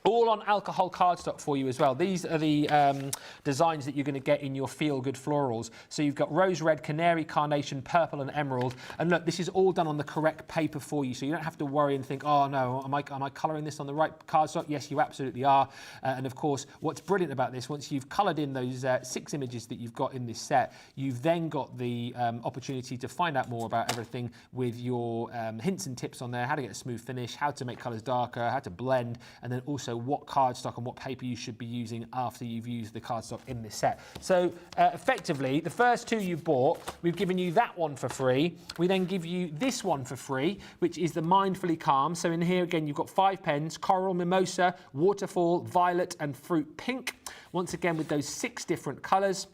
All on alcohol cardstock for you as well. These are the designs that you're going to get in your feel-good florals. So you've got rose red, canary, carnation, purple and emerald. And look, this is all done on the correct paper for you. So you don't have to worry and think, oh no, am I colouring this on the right cardstock? Yes, you absolutely are. And of course, what's brilliant about this, once you've coloured in those 6 images that you've got in this set, you've then got the opportunity to find out more about everything with your hints and tips on there, how to get a smooth finish, how to make colours darker, how to blend, and then also what cardstock and what paper you should be using after you've used the cardstock in this set. So effectively, the first 2 you've bought, we've given you that one for free. We then give you this one for free, which is the Mindfully Calm. So in here, again, you've got 5 pens, Coral, Mimosa, Waterfall, Violet and Fruit Pink. Once again, with those 6 different colours.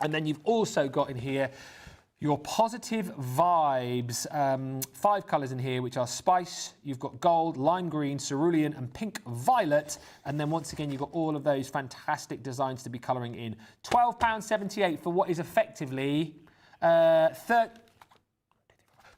And then you've also got in here your Positive Vibes, 5 colours in here, which are Spice, you've got Gold, Lime Green, Cerulean and Pink Violet. And then once again, you've got all of those fantastic designs to be colouring in. £12.78 for what is effectively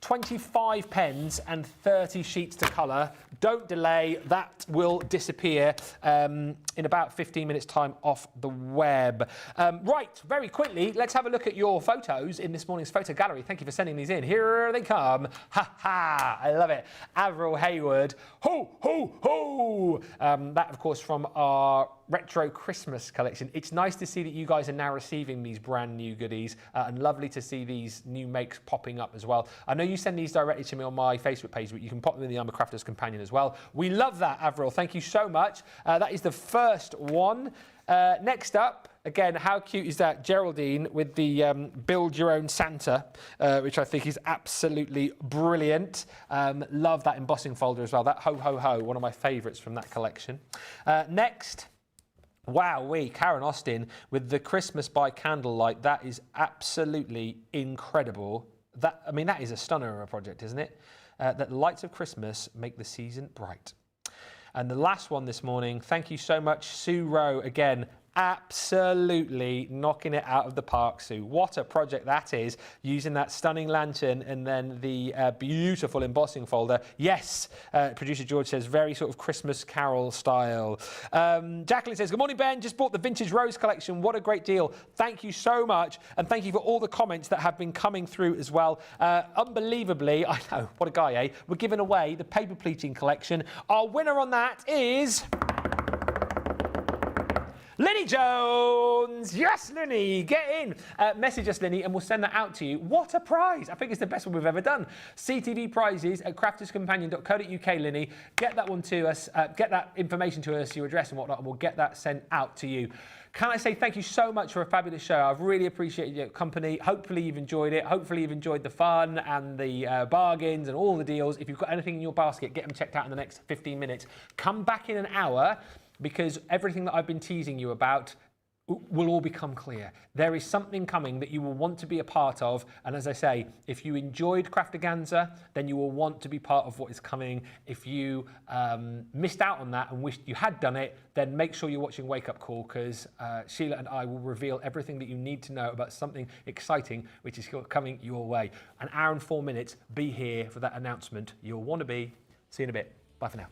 25 pens and 30 sheets to colour. Don't delay, that will disappear in about 15 minutes time off the web. Right, very quickly, let's have a look at your photos in this morning's photo gallery. Thank you for sending these in. Here they come. Ha ha, I love it. Avril Hayward, ho, ho, ho. That, of course, from our retro Christmas collection. It's nice to see that you guys are now receiving these brand new goodies, and lovely to see these new makes popping up as well. I know you send these directly to me on my Facebook page, but you can pop them in the I'm a Crafter's Companion as well. We love that, Avril. Thank you so much. That is the first one. Next up, again, how cute is that? Geraldine with the Build Your Own Santa, which I think is absolutely brilliant. Love that embossing folder as well. That Ho Ho Ho, one of my favourites from that collection. Next. Wowee, Karen Austin with the Christmas by Candlelight. That is absolutely incredible. That is a stunner of a project, isn't it? That lights of Christmas make the season bright. And the last one this morning, thank you so much, Sue Rowe. Again, Absolutely knocking it out of the park, Sue. What a project that is, using that stunning lantern and then the beautiful embossing folder. Yes, producer George says, very sort of Christmas Carol style. Jacqueline says, good morning, Ben. Just bought the vintage rose collection. What a great deal. Thank you so much. And thank you for all the comments that have been coming through as well. Unbelievably, I know, what a guy, eh? We're giving away the paper pleating collection. Our winner on that is... Linny Jones! Yes, Linny, get in. Message us, Linny, and we'll send that out to you. What a prize. I think it's the best one we've ever done. CTV prizes at crafterscompanion.co.uk, Linny. Get that one to us, get that information to us, your address and whatnot, and we'll get that sent out to you. Can I say thank you so much for a fabulous show. I've really appreciated your company. Hopefully you've enjoyed it. Hopefully you've enjoyed the fun and the bargains and all the deals. If you've got anything in your basket, get them checked out in the next 15 minutes. Come back in an hour, because everything that I've been teasing you about will all become clear. There is something coming that you will want to be a part of, and as I say, if you enjoyed Craftaganza, then you will want to be part of what is coming. If you missed out on that and wished you had done it, then make sure you're watching Wake Up Call, because Sheila and I will reveal everything that you need to know about something exciting which is coming your way. An hour and 4 minutes, be here for that announcement. You'll want to be. See you in a bit. Bye for now.